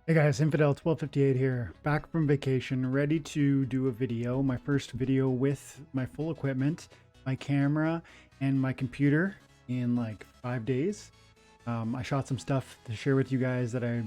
Hey guys, Infidel 1258 here, back from vacation, ready to do a video, my first video with my full equipment, my camera, and my computer in like 5 days. I shot some stuff to share with you guys that I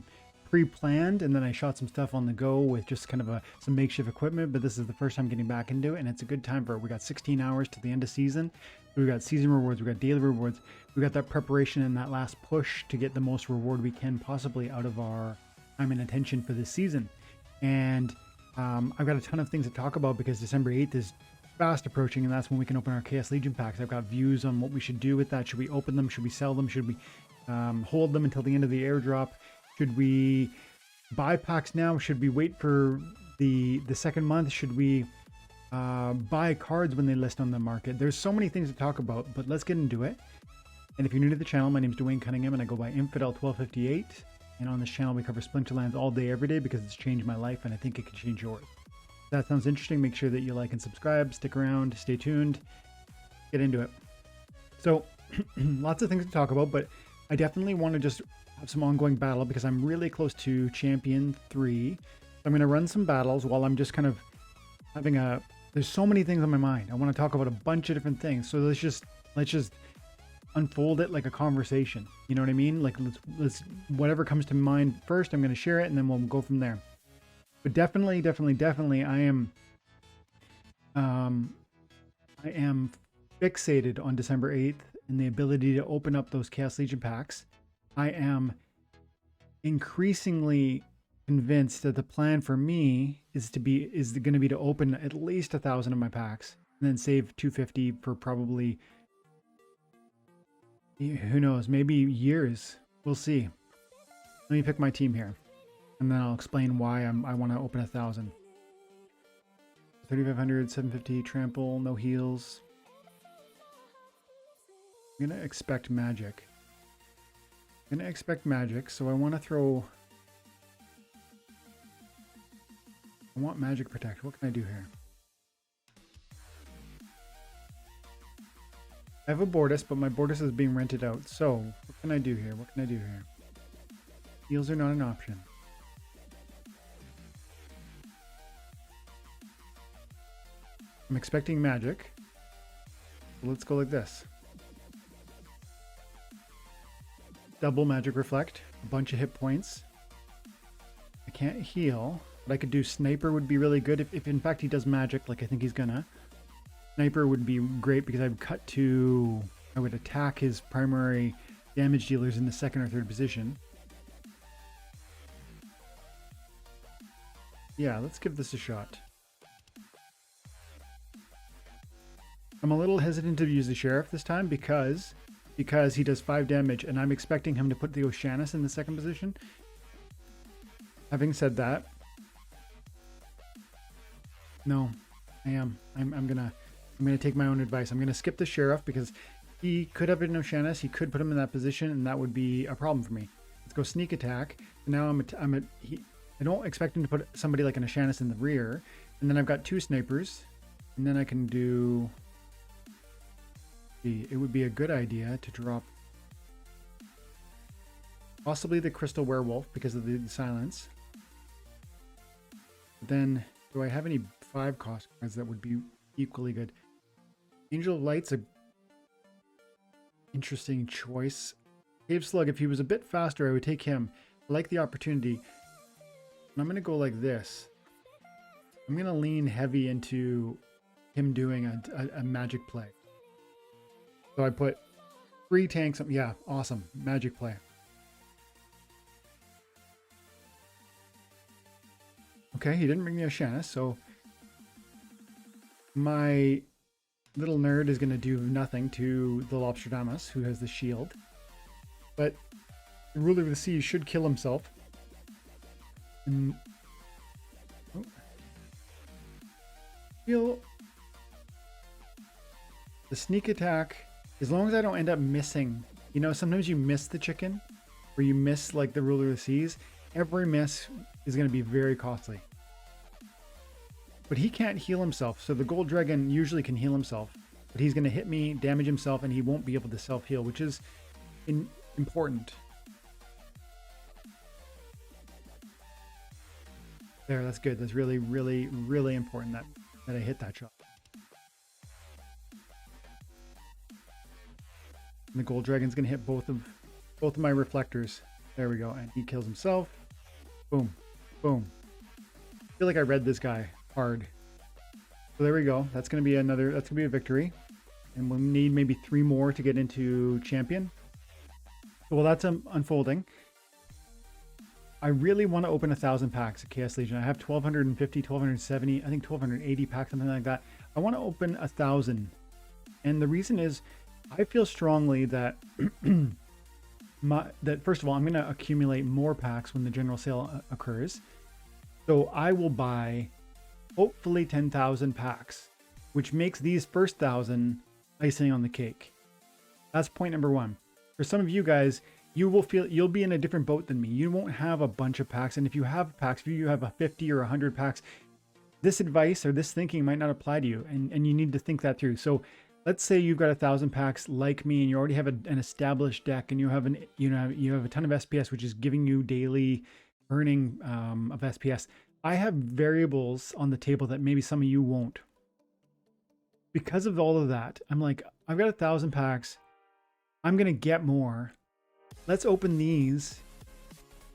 pre-planned, and then I shot some stuff on the go with just kind of some makeshift equipment, but this is the first time getting back into it, and it's a good time for it. We got 16 hours to the end of season. We got season rewards, we got daily rewards, we got that preparation and that last push to get the most reward we can possibly out of our time and attention for this season. And I've got a ton of things to talk about because December 8th is fast approaching, and that's when we can open our Chaos Legion packs. I've got views on what we should do with that. Should we open them? Should we sell them? Should we hold them until the end of the airdrop? Should we buy packs now? Should we wait for the second month? Should we buy cards when they list on the market? There's so many things to talk about, but let's get into it. And if you're new to the channel, my name is Dwayne Cunningham, and I go by Infidel 1258. And on this channel, we cover Splinterlands all day, every day, because it's changed my life, and I think it could change yours. If that sounds interesting, make sure that you like and subscribe, stick around, stay tuned, get into it. So, lots of things to talk about, but I definitely want to just have some ongoing battle because I'm really close to Champion 3. So I'm going to run some battles while I'm just kind of having there's so many things on my mind. I want to talk about a bunch of different things. So let's just unfold it like a conversation. You know what I mean? Like let's whatever comes to mind first, I'm going to share it, and then we'll go from there. But definitely I am fixated on December 8th and the ability to open up those Chaos Legion packs. I am increasingly convinced that the plan for me is going to be to open at least 1,000 of my packs and then save 250 for probably, who knows, maybe years. We'll see. Let me pick my team here, and then I'll explain why I want to open 1,000. 3,500, 750, trample, no heals. I'm going to expect magic. So I want to throw... I want magic protect. What can I do here? I have a Bortus, but my Bortus is being rented out. So, what can I do here? Heals are not an option. I'm expecting magic. So let's go like this. Double magic reflect. A bunch of hit points. I can't heal, but I could do sniper would be really good if in fact he does magic like I think he's gonna. Sniper would be great because I would attack his primary damage dealers in the second or third position. Yeah, let's give this a shot. I'm a little hesitant to use the Sheriff this time because he does 5 damage, and I'm expecting him to put the Oceanus in the second position. Having said that, no, I'm gonna take my own advice. I'm gonna skip the Sheriff because he could have an Oceanus. He could put him in that position, and that would be a problem for me. Let's go sneak attack. Now I don't expect him to put somebody like an Oceanus in the rear, and then I've got 2 snipers, and then I can do. It would be a good idea to drop possibly the Crystal Werewolf because of the silence. But then, do I have any 5 cost cards that would be equally good? Angel of Light's a interesting choice. Cave Slug, if he was a bit faster, I would take him. I like the opportunity. And I'm going to go like this. I'm going to lean heavy into him doing a magic play. So I put 3 tanks. Yeah, awesome. Magic play. Okay, he didn't bring the Oceanus, so my little nerd is going to do nothing to the Lobsterdamus, who has the shield. But the Ruler of the Sea should kill himself. And, feel the sneak attack, as long as I don't end up missing. You know, sometimes you miss the chicken, or you miss like the Ruler of the Seas. Every miss is going to be very costly. But he can't heal himself, so the Gold Dragon usually can heal himself. But he's going to hit me, damage himself, and he won't be able to self-heal, which is important. There, that's good. That's really, really, really important that I hit that shot. And the gold dragon's gonna hit both of my reflectors. There we go, and he kills himself. Boom, boom. I feel like I read this guy hard. So there we go. That's gonna be a victory. And we'll need maybe 3 more to get into champion. So while that's unfolding, I really want to open 1,000 packs at Chaos Legion. I have 1,250, 1,270, I think 1,280 packs, something like that. I want to open 1,000. And the reason is, I feel strongly that that first of all, I'm going to accumulate more packs when the general sale occurs. So I will buy hopefully 10,000 packs, which makes these first 1,000 icing on the cake. That's point number 1. For some of you guys, you'll be in a different boat than me. You won't have a bunch of packs, and if you have packs, if you have a 50 or 100 packs, this advice or this thinking might not apply to you, and you need to think that through. So let's say you've got 1,000 packs like me, and you already have an established deck, and you have a ton of SPS, which is giving you daily earning of SPS. I have variables on the table that maybe some of you won't. Because of all of that, I'm like, I've got 1,000 packs. I'm gonna get more. Let's open these,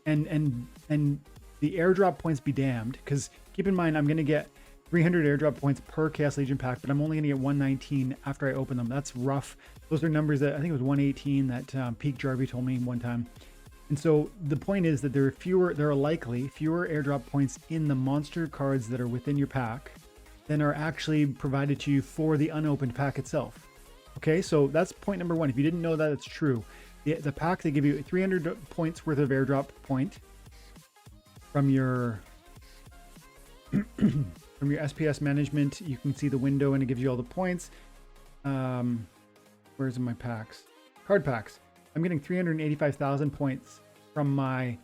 and the airdrop points be damned. Because keep in mind, I'm gonna get 300 airdrop points per Chaos Legion pack, but I'm only gonna get 119 after I open them. That's rough. Those are numbers that I think it was 118 that Peak Jarvie told me one time. And so the point is that there are likely fewer airdrop points in the monster cards that are within your pack than are actually provided to you for the unopened pack itself. Okay, so that's point number 1. If you didn't know that, it's true. The pack, they give you 300 points worth of airdrop point from your from your SPS management. You can see the window and it gives you all the points. Where's my packs? Card packs. I'm getting 385,000 points from my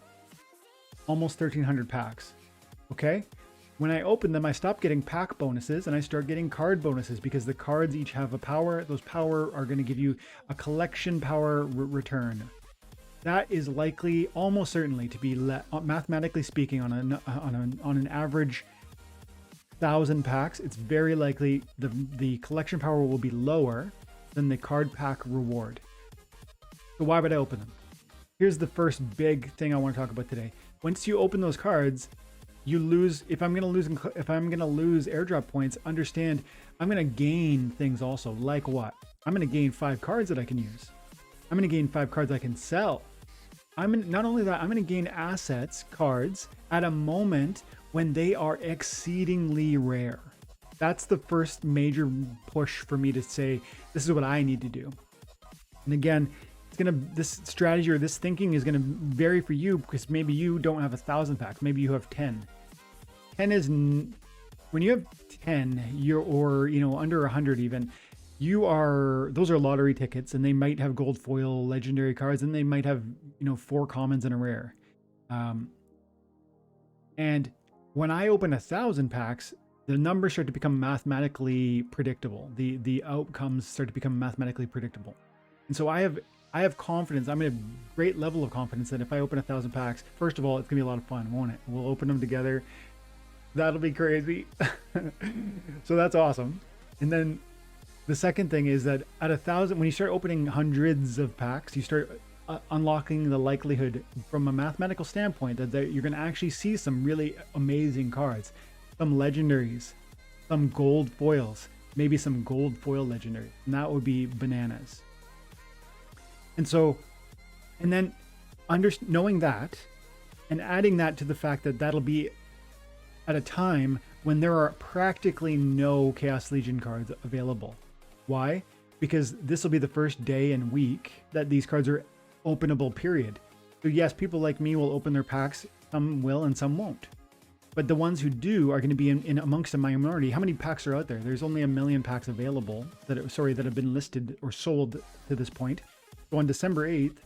almost 1,300 packs. Okay? When I open them, I stop getting pack bonuses and I start getting card bonuses because the cards each have a power. Those power are going to give you a collection power return. That is likely, almost certainly, to be mathematically speaking, on an average 1,000 packs. It's very likely the collection power will be lower than the card pack reward. So why would I open them? Here's the first big thing I want to talk about today. Once you open those cards, you lose. If I'm gonna lose airdrop points, understand I'm gonna gain things also. Like what? I'm gonna gain 5 cards that I can use. I'm gonna gain 5 cards I can sell. Not only that, I'm gonna gain assets, cards, at a moment when they are exceedingly rare. That's the first major push for me to say, this is what I need to do. And again, this strategy or this thinking is gonna vary for you because maybe you don't have 1,000 packs. Maybe you have 10. 10 is, when you have 10, or under 100 even, those are lottery tickets, and they might have gold foil legendary cards, and they might have 4 commons and a rare. And when I open 1,000 packs, the numbers start to become mathematically predictable. The outcomes start to become mathematically predictable. And so I have confidence. I'm at a great level of confidence that if I open 1,000 packs, first of all, it's gonna be a lot of fun, won't it? We'll open them together. That'll be crazy. So that's awesome. And then the second thing is that at 1,000, when you start opening hundreds of packs, you start unlocking the likelihood from a mathematical standpoint that you're going to actually see some really amazing cards, some legendaries, some gold foils, maybe some gold foil legendary, and that would be bananas. And so, and then knowing that and adding that to the fact that that'll be at a time when there are practically no Chaos Legion cards available. Why? Because this will be the first day and week that these cards are openable, period. So yes, people like me will open their packs. Some will and some won't. But the ones who do are going to be in amongst a minority. How many packs are out there? There's only 1 million packs available that have been listed or sold to this point. So on December 8th,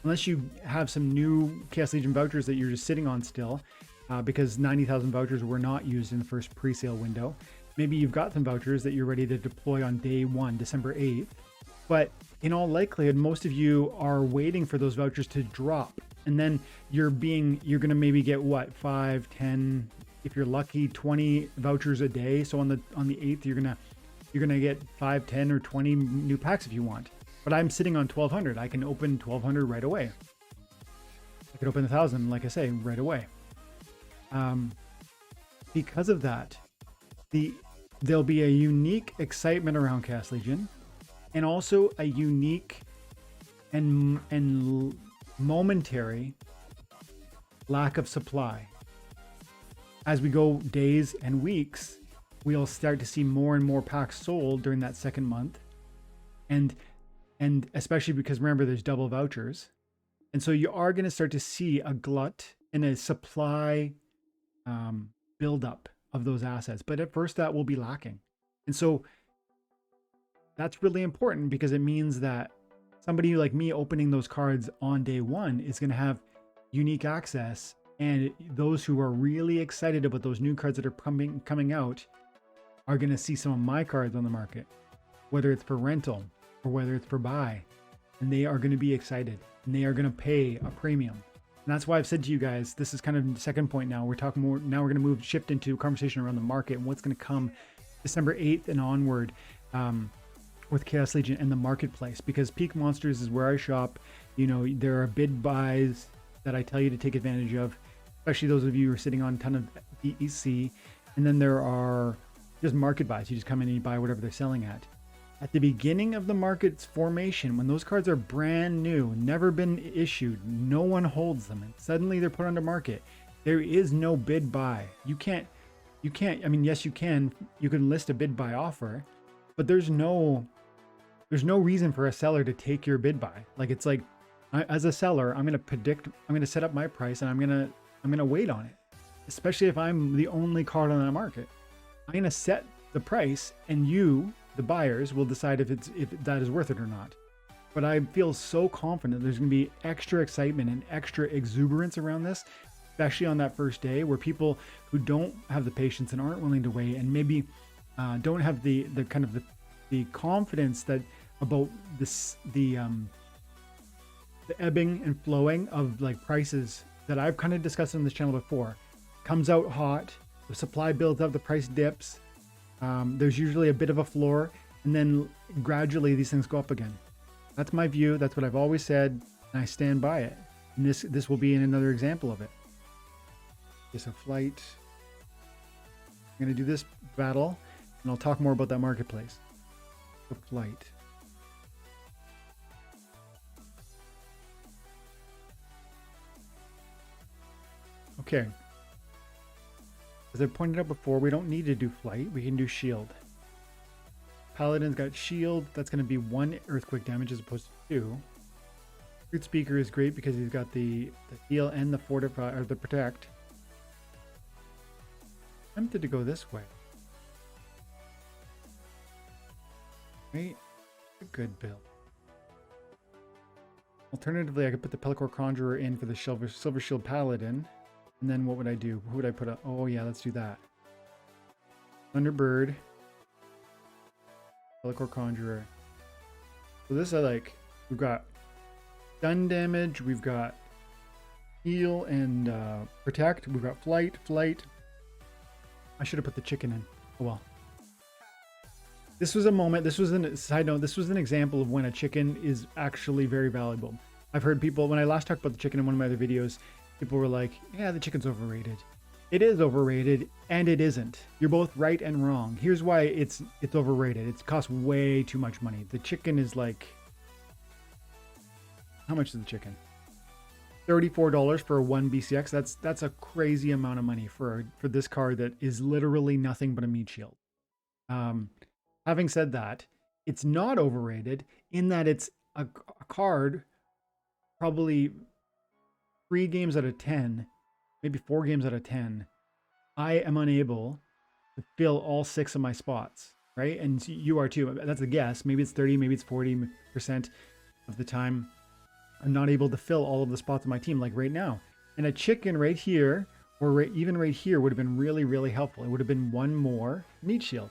unless you have some new Chaos Legion vouchers that you're just sitting on still, because 90,000 vouchers were not used in the first pre-sale window. Maybe you've got some vouchers that you're ready to deploy on day 1, December 8th. But in all likelihood, most of you are waiting for those vouchers to drop. And then you're going to maybe get what, 5, 10, if you're lucky, 20 vouchers a day. So on the 8th, you're gonna get 5, 10, or 20 new packs if you want. But I'm sitting on 1,200. I can open 1,200 right away. I could open 1,000, like I say, right away. Because of that, there'll be a unique excitement around Chaos Legion, and also a unique and momentary lack of supply. As we go days and weeks, we'll start to see more and more packs sold during that second month, and especially because remember there's double vouchers, and so you are going to start to see a glut and a supply buildup of those assets. But at first that will be lacking. And so that's really important, because it means that somebody like me opening those cards on day one is going to have unique access. And those who are really excited about those new cards that are coming out are going to see some of my cards on the market, whether it's for rental or whether it's for buy. And they are going to be excited, and they are going to pay a premium. And that's why I've said to you guys, this is kind of the second point now. We're talking more, now we're going to shift into a conversation around the market and what's going to come December 8th and onward with Chaos Legion and the marketplace. Because Peak Monsters is where I shop. You know, there are bid buys that I tell you to take advantage of, especially those of you who are sitting on a ton of DEC. And then there are just market buys. You just come in and you buy whatever they're selling at. At the beginning of the market's formation, when those cards are brand new, never been issued, no one holds them, and suddenly they're put on the market, there is no bid buy. You can't, I mean, yes, you can list a bid buy offer, but there's no reason for a seller to take your bid buy. Like, it's like, as a seller, I'm going to set up my price, and I'm going to wait on it, especially if I'm the only card on that market. I'm going to set the price, and you, the buyers, will decide if that is worth it or not. But I feel so confident there's going to be extra excitement and extra exuberance around this, especially on that first day, where people who don't have the patience and aren't willing to wait, and maybe don't have the kind of the confidence that about this the ebbing and flowing of like prices that I've kind of discussed on this channel before, comes out hot, the supply builds up, the price dips. There's usually a bit of a floor, and then gradually these things go up again. That's my view. That's what I've always said, and I stand by it. And this will be another example of it. It's a flight. I'm going to do this battle, and I'll talk more about that marketplace. The flight. Okay. As I pointed out before, we don't need to do flight. We can do shield. Paladin's got shield. That's going to be 1 earthquake damage as opposed to 2. Fruit Speaker is great because he's got the heal and the fortify, or the protect. I'm tempted to go this way. Right? A good build. Alternatively, I could put the Pellicor Conjurer in for the Silver Shield Paladin. And then what would I do? Who would I put up? Oh yeah, let's do that. Thunderbird. Pellicor Conjurer. So this I like. We've got stun damage. We've got heal and protect. We've got flight. I should have put the chicken in. Oh well. This was a moment. This was a side note. This was an example of when a chicken is actually very valuable. I've heard people, when I last talked about the chicken in one of my other videos, people were like, yeah, the chicken's overrated. It is overrated, and it isn't. You're both right and wrong. Here's why it's overrated. It costs way too much money. The chicken is like... How much is the chicken? $34 for a 1 BCX. That's a crazy amount of money for this card that is literally nothing but a meat shield. Having said that, it's not overrated in that it's a card probably 3 games out of 10, maybe 4 games out of 10, I am unable to fill all 6 of my spots, right? And you are too. That's a guess. Maybe it's 30, maybe it's 40% of the time I'm not able to fill all of the spots of my team, like right now. And a chicken right here, or even right here, would have been really, really helpful. It would have been 1 more meat shield.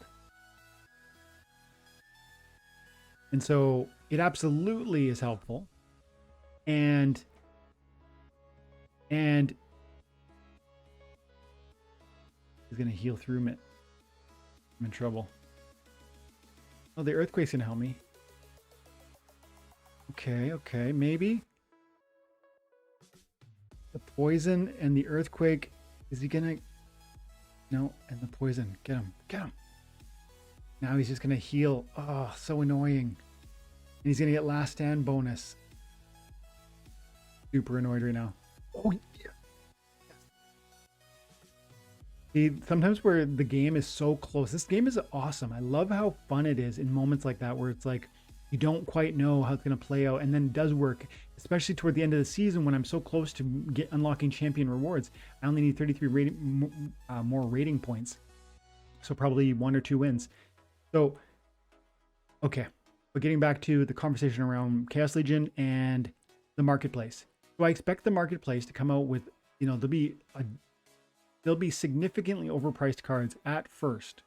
And so it absolutely is helpful. And He's gonna heal through it. I'm in trouble. Oh, the earthquake's gonna help me. Okay, okay, maybe. The poison and the earthquake. Is he gonna? No, and the poison. Get him, get him. Now he's just gonna heal. Oh, so annoying. And he's gonna get last stand bonus. Super annoyed right now. Oh yeah. See, sometimes where the game is so close. This game is awesome. I love how fun it is in moments like that where it's like you don't quite know how it's gonna play out, and then it does work, especially toward the end of the season when I'm so close to unlocking champion rewards. I only need 33 more rating points, so probably 1 or 2 wins. So, okay, but getting back to the conversation around Chaos Legion and the marketplace. So I expect the marketplace to come out with, you know, there'll be significantly overpriced cards at first.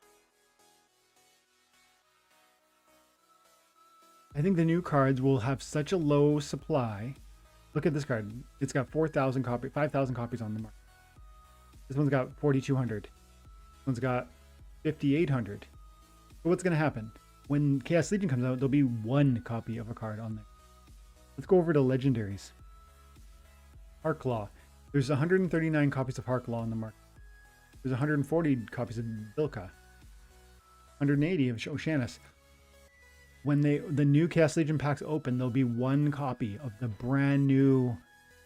I think the new cards will have such a low supply. Look at this card. It's got 4,000 copies, 5,000 copies on the market. This one's got 4,200. This one's got 5,800. So what's going to happen? When Chaos Legion comes out, there'll be 1 copy of a card on there. Let's go over to legendaries. Harklaw. There's 139 copies of Harklaw on the market. There's 140 copies of Bilka. 180 of Oceanus. When the new Chaos Legion packs open, there'll be 1 copy of the brand new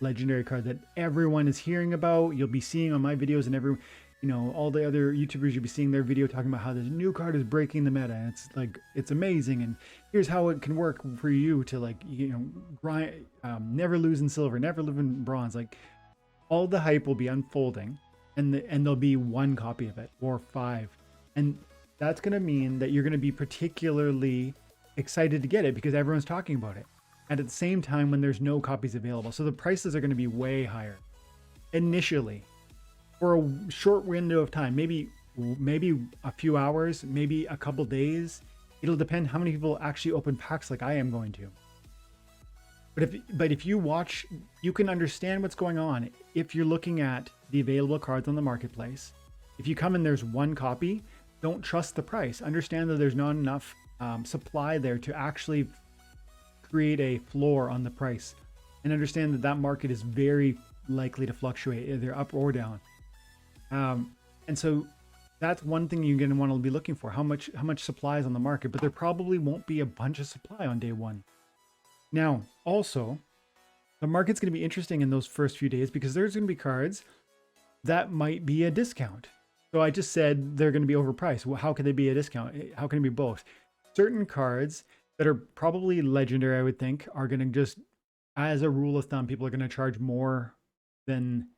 legendary card that everyone is hearing about. You'll be seeing on my videos, and all the other YouTubers, you'll be seeing their video talking about how this new card is breaking the meta. And it's like, it's amazing. And here's how it can work for you to, like, grind, never lose in silver, never live in bronze. Like, all the hype will be unfolding, and there'll be 1 copy of it or 5. And that's going to mean that you're going to be particularly excited to get it because everyone's talking about it. And at the same time, when there's no copies available. So the prices are going to be way higher initially for a short window of time, maybe a few hours, maybe a couple days. It'll depend how many people actually open packs like I am going to. But if you watch, you can understand what's going on. If you're looking at the available cards on the marketplace, if you come and there's 1 copy, don't trust the price. Understand that there's not enough supply there to actually create a floor on the price, and understand that that market is very likely to fluctuate either up or down. And so that's one thing you're going to want to be looking for. How much supply is on the market, but there probably won't be a bunch of supply on day 1. Now, also, the market's going to be interesting in those first few days because there's going to be cards that might be a discount. So I just said they're going to be overpriced. Well, how can they be a discount? How can it be both? Certain cards that are probably legendary, I would think, are going to just, as a rule of thumb, people are going to charge more than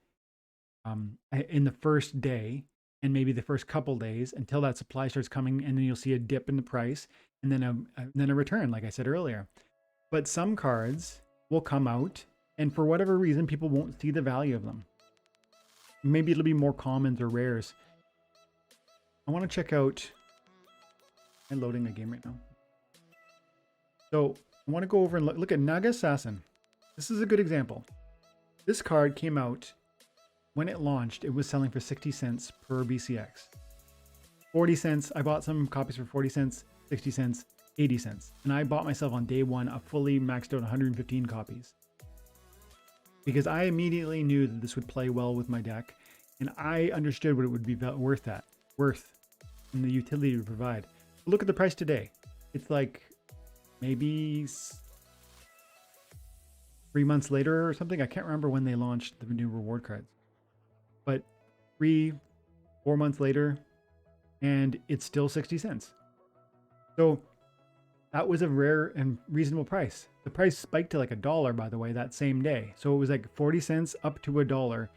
in the first day and maybe the first couple days until that supply starts coming, and then you'll see a dip in the price and then a return, like I said earlier. But some cards will come out, and for whatever reason, people won't see the value of them. Maybe it'll be more commons or rares. I want to check out. I'm loading the game right now. So I want to go over and look at Naga Assassin. This is a good example. This card came out when it launched. It was selling for 60 cents per BCX. 40 cents. I bought some copies for 40 cents, 60 cents, 80 cents. And I bought myself on day 1 a fully maxed out 115 copies. Because I immediately knew that this would play well with my deck. And I understood what it would be worth and the utility it would provide. Look at the price today. It's like maybe 3 months later or something. I can't remember when they launched the new reward cards, but 3-4 months later, and it's still 60 cents. So that was a rare and reasonable price. The price spiked to like $1, by the way, that same day. So it was like 40 cents up to $1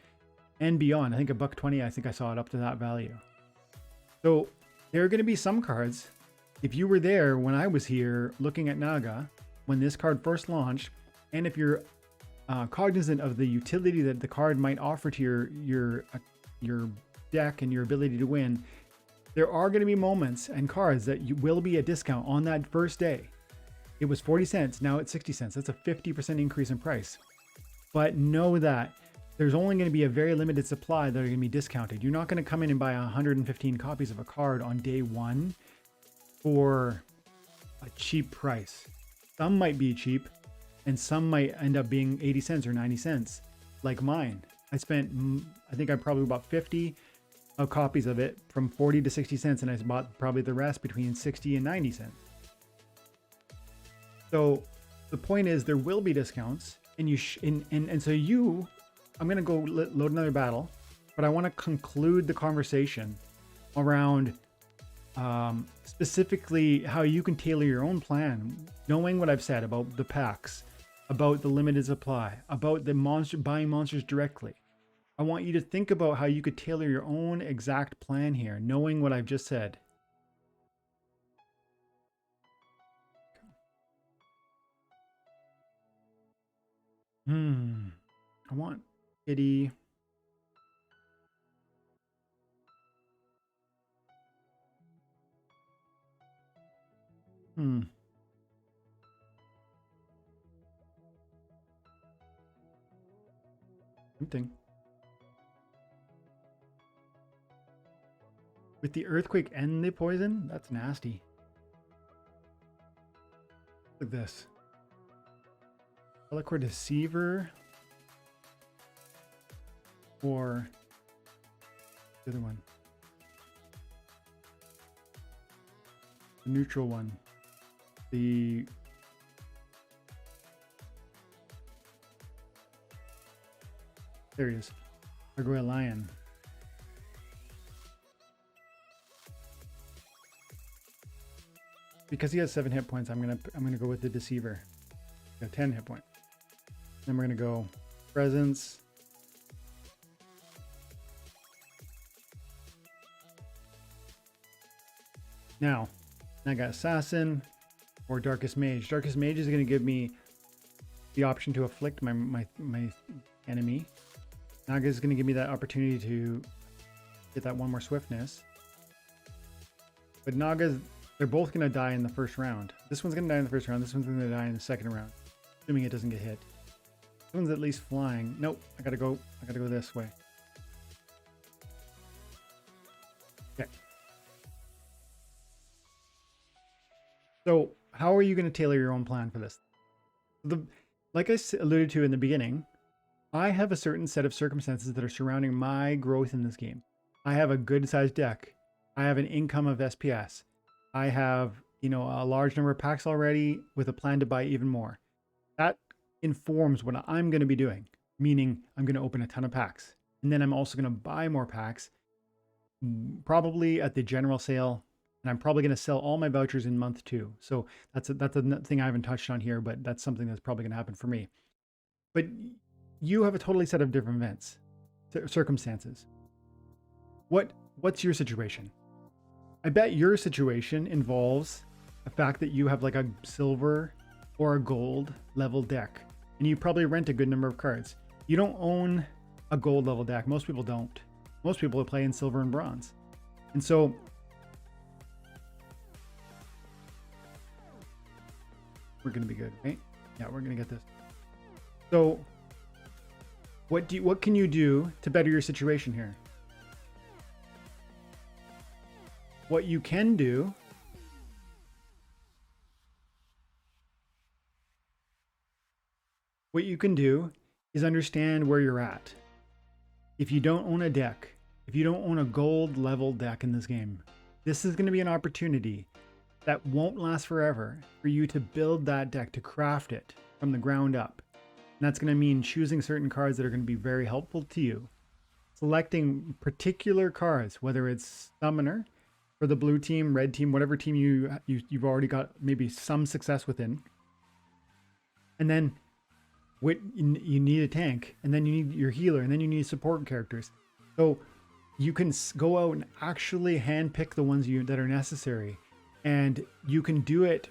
and beyond. I think $1.20. I think I saw it up to that value. So there are going to be some cards. If you were there when I was here looking at Naga, when this card first launched, and if you're cognizant of the utility that the card might offer to your deck and your ability to win, there are going to be moments and cards that will be a discount on that first day. It was 40 cents, now it's 60 cents. That's a 50% increase in price. But know that there's only going to be a very limited supply that are going to be discounted. You're not going to come in and buy 115 copies of a card on day one for a cheap price. Some might be cheap and some might end up being 80 cents or 90 cents, like mine. I think I probably bought 50 copies of it from 40 to 60 cents, and I bought probably the rest between 60 and 90 cents. So the point is, there will be discounts, and I'm going to go load another battle, but I want to conclude the conversation around specifically how you can tailor your own plan, knowing what I've said about the packs, about the limited supply, about the buying monsters directly. I want you to think about how you could tailor your own exact plan here, knowing what I've just said. I want Kitty. Something. With the earthquake and the poison? That's nasty. Look at this. Eloquent Deceiver. Or the other one. The neutral one. The there he is. Gargoyle Lion. Because he has 7 hit points, I'm gonna go with the Deceiver. Got 10 hit points. Then we're gonna go Presence. Now I got Assassin or Darkest Mage. Darkest Mage is gonna give me the option to afflict my enemy. Naga is gonna give me that opportunity to get that one more swiftness. But Naga's, they're both going to die in the first round. This one's going to die in the first round. This one's going to die in the second round, assuming it doesn't get hit. This one's at least flying. Nope, I gotta go this way. Okay. So how are you going to tailor your own plan for this? Like I alluded to in the beginning, I have a certain set of circumstances that are surrounding my growth in this game. I have a good sized deck. I have an income of SPS. I have, a large number of packs already with a plan to buy even more. That informs what I'm going to be doing, meaning I'm going to open a ton of packs. And then I'm also going to buy more packs, probably at the general sale. And I'm probably going to sell all my vouchers in month 2. So that's a thing I haven't touched on here, but that's something that's probably going to happen for me. But you have a totally set of different events, circumstances. What's your situation? I bet your situation involves the fact that you have like a silver or a gold level deck, and you probably rent a good number of cards. You don't own a gold level deck. Most people don't. Most people play in silver and bronze. And so we're going to be good, right? Yeah, we're going to get this. So what can you do to better your situation here? What you can do is understand where you're at. If you don't own a deck, if you don't own a gold level deck in this game, this is going to be an opportunity that won't last forever for you to build that deck, to craft it from the ground up. And that's going to mean choosing certain cards that are going to be very helpful to you. Selecting particular cards, whether it's Summoner, for the blue team, red team, whatever team you've already got maybe some success within. And then you need a tank, and then you need your healer, and then you need support characters. So you can go out and actually handpick the ones that are necessary. And you can do it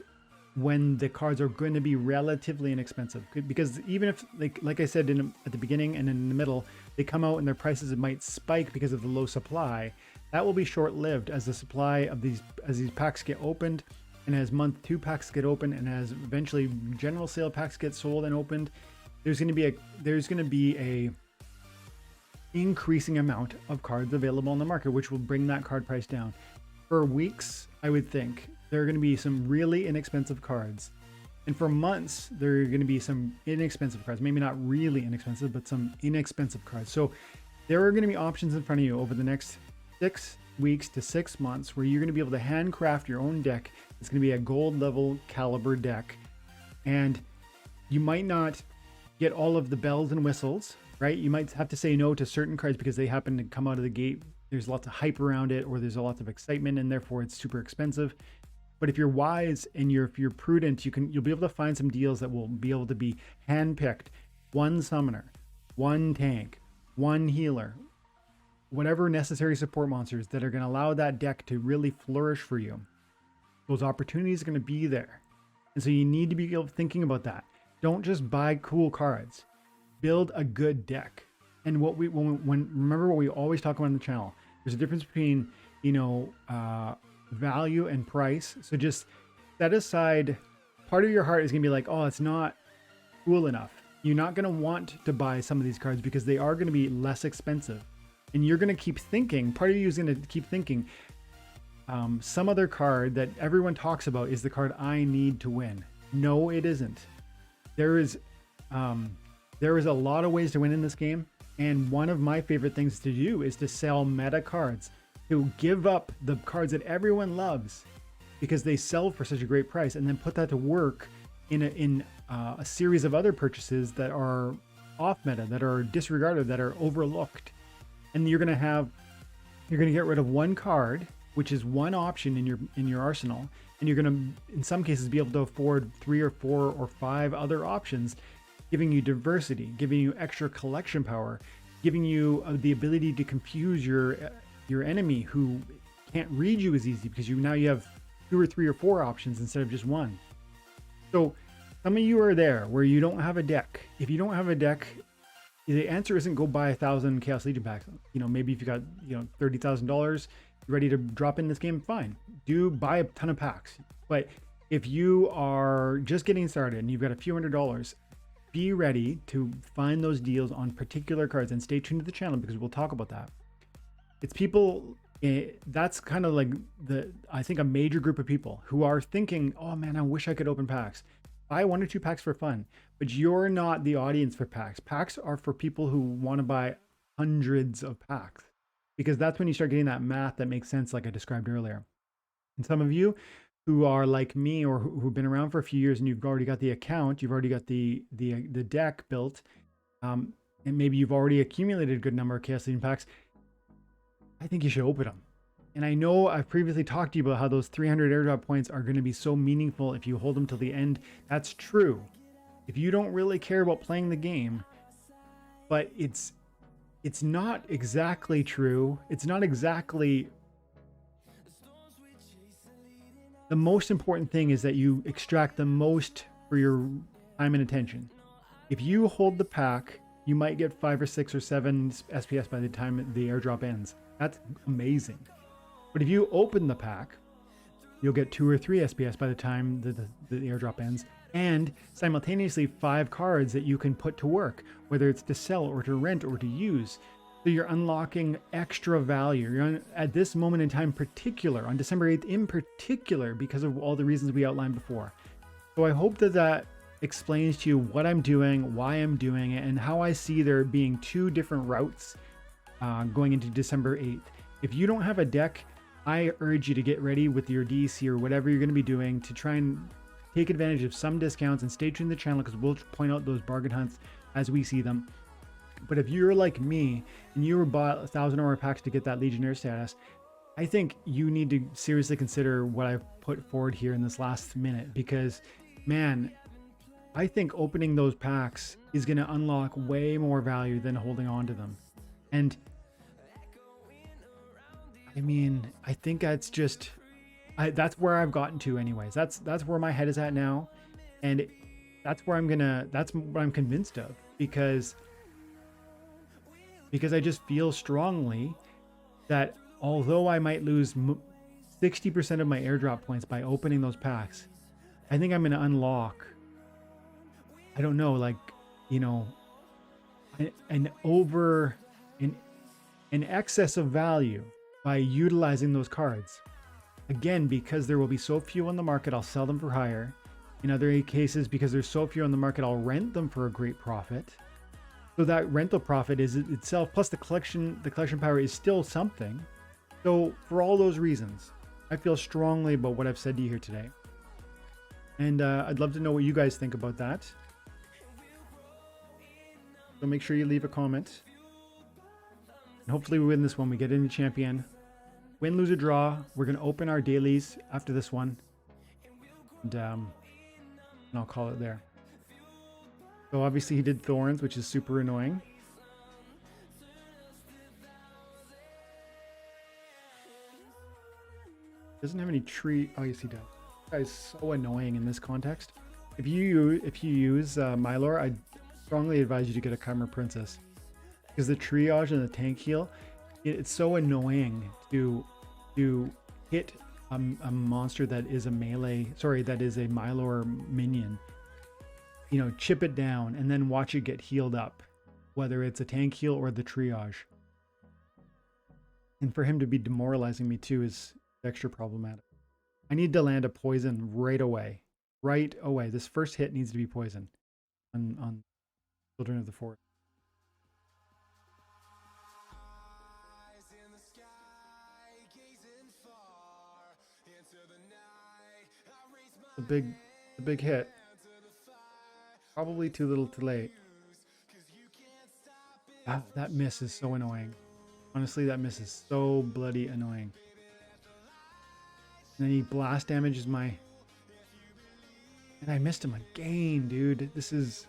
when the cards are going to be relatively inexpensive. Because even if, like I said at the beginning and in the middle, they come out and their prices might spike because of the low supply. That will be short-lived as the supply of these packs get opened, and as month 2 packs get opened, and as eventually general sale packs get sold and opened. There's going to be a increasing amount of cards available on the market, which will bring that card price down. For weeks, I would think there are going to be some really inexpensive cards. And for months, there are going to be some inexpensive cards. Maybe not really inexpensive, but some inexpensive cards. So there are going to be options in front of you over the next 6 weeks to 6 months where you're going to be able to handcraft your own deck. It's going to be a gold level caliber deck. And you might not get all of the bells and whistles, right? You might have to say no to certain cards because they happen to come out of the gate. There's lots of hype around it, or there's a lot of excitement, and therefore it's super expensive. But if you're wise and if you're prudent, you'll be able to find some deals that will be able to be handpicked. One summoner, one tank, one healer, whatever necessary support monsters that are going to allow that deck to really flourish for you. Those opportunities are going to be there. And so you need to be thinking about that. Don't just buy cool cards. Build a good deck. And remember what we always talk about on the channel. There's a difference between, value and price. So just set aside, part of your heart is going to be like, oh, it's not cool enough. You're not going to want to buy some of these cards because they are going to be less expensive. And you're going to keep thinking, part of you is going to keep thinking, some other card that everyone talks about is the card I need to win. No, it isn't. There is a lot of ways to win in this game. And one of my favorite things to do is to sell meta cards, to give up the cards that everyone loves because they sell for such a great price, and then put that to work in a series of other purchases that are off meta, that are disregarded, that are overlooked. And you're going to get rid of one card, which is one option in your arsenal, and you're going to, in some cases, be able to afford 3 or 4 or 5 other options, giving you diversity, giving you extra collection power, giving you the ability to confuse your enemy who can't read you as easy because now you have 2 or 3 or 4 options instead of just one. So some of you are there where you don't have a deck. If you don't have a deck, the answer isn't go buy 1,000 Chaos Legion packs. Maybe if you got $30,000, you're ready to drop in this game, fine. Do buy a ton of packs. But if you are just getting started and you've got a few $100s, be ready to find those deals on particular cards, and stay tuned to the channel because we'll talk about that. It's people, that's kind of like I think a major group of people who are thinking, oh man, I wish I could open packs. Buy 1 or 2 packs for fun, but you're not the audience for packs. Packs are for people who want to buy hundreds of packs, because that's when you start getting that math that makes sense, like I described earlier. And some of you who are like me, or who've been around for a few years, and you've already got the account, you've already got the deck built, and maybe you've already accumulated a good number of Chaos Legion packs, I think you should open them. And I know I've previously talked to you about how those 300 airdrop points are going to be so meaningful if you hold them till the end. That's true. If you don't really care about playing the game, but it's not exactly true. It's not exactly. The most important thing is that you extract the most for your time and attention. If you hold the pack, you might get 5 or 6 or 7 SPS by the time the airdrop ends. That's amazing. But if you open the pack, you'll get 2 or 3 SPS by the time the airdrop ends, and simultaneously 5 cards that you can put to work, whether it's to sell or to rent or to use. So you're unlocking extra value. At this moment in time, particular, on December 8th in particular, because of all the reasons we outlined before. So I hope that explains to you what I'm doing, why I'm doing it, and how I see there being 2 different routes going into December 8th. If you don't have a deck, I urge you to get ready with your DC or whatever you're going to be doing to try and take advantage of some discounts, and stay tuned to the channel because we'll point out those bargain hunts as we see them. But if you're like me and you were bought 1,000 aura packs to get that Legionnaire status, I think you need to seriously consider what I've put forward here in this last minute, because man, I think opening those packs is going to unlock way more value than holding on to them. And I mean, I think that's just, that's where I've gotten to anyways. That's where my head is at now. And that's where that's what I'm convinced of, because I just feel strongly that although I might lose 60% of my airdrop points by opening those packs, I think I'm going to unlock, I don't know, like, an in excess of value by utilizing those cards. Again, because there will be so few on the market, I'll sell them for higher. In other cases, because there's so few on the market, I'll rent them for a great profit. So that rental profit is itself, plus the collection power is still something. So for all those reasons, I feel strongly about what I've said to you here today. And I'd love to know what you guys think about that. So make sure you leave a comment. And hopefully we win this one. We get into champion. Win, lose, or draw. We're going to open our dailies after this one. And I'll call it there. So obviously he did thorns, which is super annoying. Doesn't have any tree. Oh, yes, he does. That guy's so annoying in this context. If you use Mylor, I strongly advise you to get a Chimer Princess, because the triage and the tank heal, it's so annoying to hit a monster that is a melee. Sorry, that is a Mylor minion. You know, chip it down and then watch it get healed up, whether it's a tank heal or the triage. And for him to be demoralizing me too is extra problematic. I need to land a poison right away. Right away. This first hit needs to be poison on Children of the Forest. A big hit. Probably too little too late. That miss is so annoying. Honestly, that miss is so bloody annoying. And then he blast damages my... And I missed him again, dude. This is...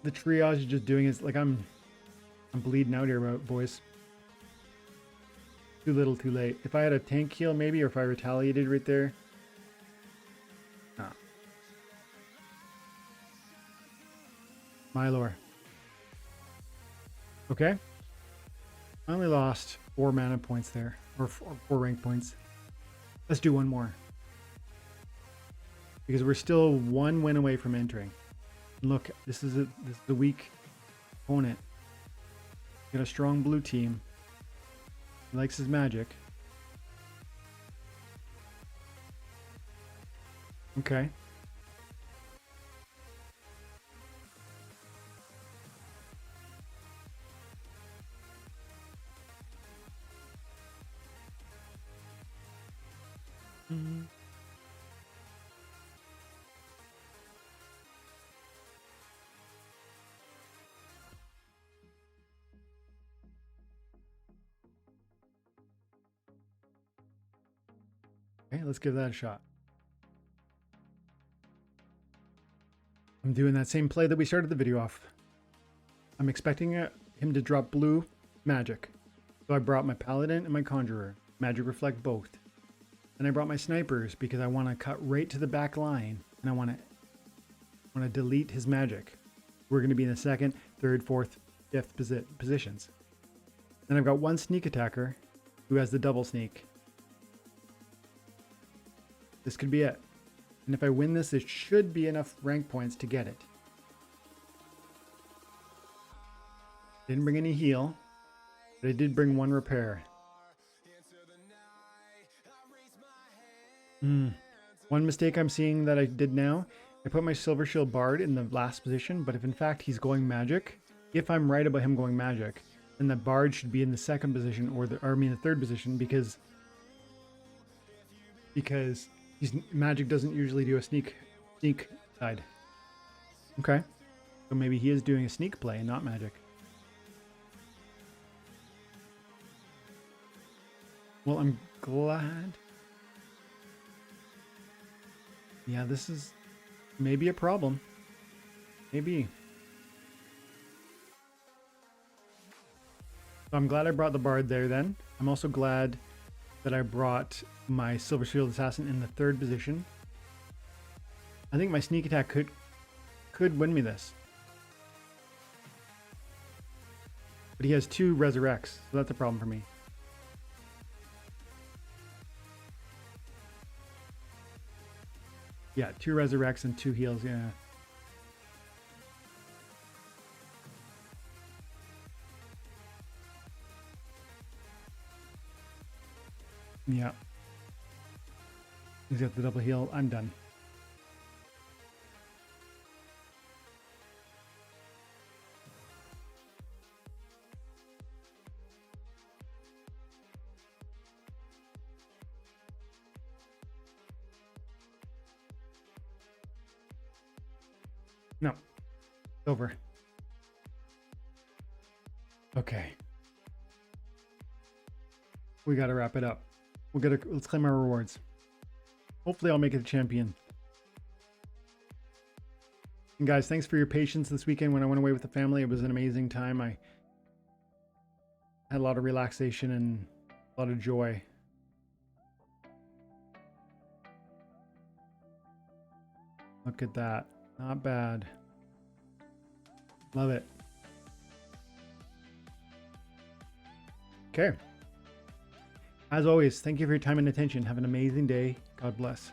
The triage is just doing it. Like, I'm bleeding out here, boys. Too little, too late. If I had a tank heal, maybe, or if I retaliated right there. Mylor. Okay. I only lost 4 mana points there, or 4 rank points. Let's do one more, because we're still 1 win away from entering. And look, this is the weak opponent. Got a strong blue team. He likes his magic. Okay. Okay, let's give that a shot. I'm doing that same play that we started the video off. I'm expecting him to drop blue magic. So I brought my Paladin and my Conjurer. Magic Reflect both. Then I brought my Snipers because I want to cut right to the back line. And I want to delete his magic. We're going to be in the 2nd, 3rd, 4th, 5th positions. Then I've got one sneak attacker who has the double sneak. This could be it. And if I win this, it should be enough rank points to get it. Didn't bring any heal, but I did bring 1 repair. One mistake I'm seeing that I did now, I put my Silver Shield Bard in the last position, but if in fact he's going magic, if I'm right about him going magic, then the Bard should be in the 2nd position, or the 3rd position, because magic doesn't usually do a sneak side. Okay. So maybe he is doing a sneak play and not magic. Well, I'm glad. Yeah, this is maybe a problem. Maybe. So I'm glad I brought the Bard there then. I'm also glad that I brought my Silver Shield Assassin in the 3rd position. I think my sneak attack could win me this. But he has 2 resurrects, so that's a problem for me. Yeah, 2 resurrects and 2 heals, yeah. Yeah. He's got the double heal. I'm done. No. Over. Okay. We got to wrap it up. Let's claim our rewards. Hopefully I'll make it a champion. And guys, thanks for your patience this weekend when I went away with the family. It was an amazing time. I had a lot of relaxation and a lot of joy. Look at that. Not bad. Love it. Okay. As always, thank you for your time and attention. Have an amazing day. God bless.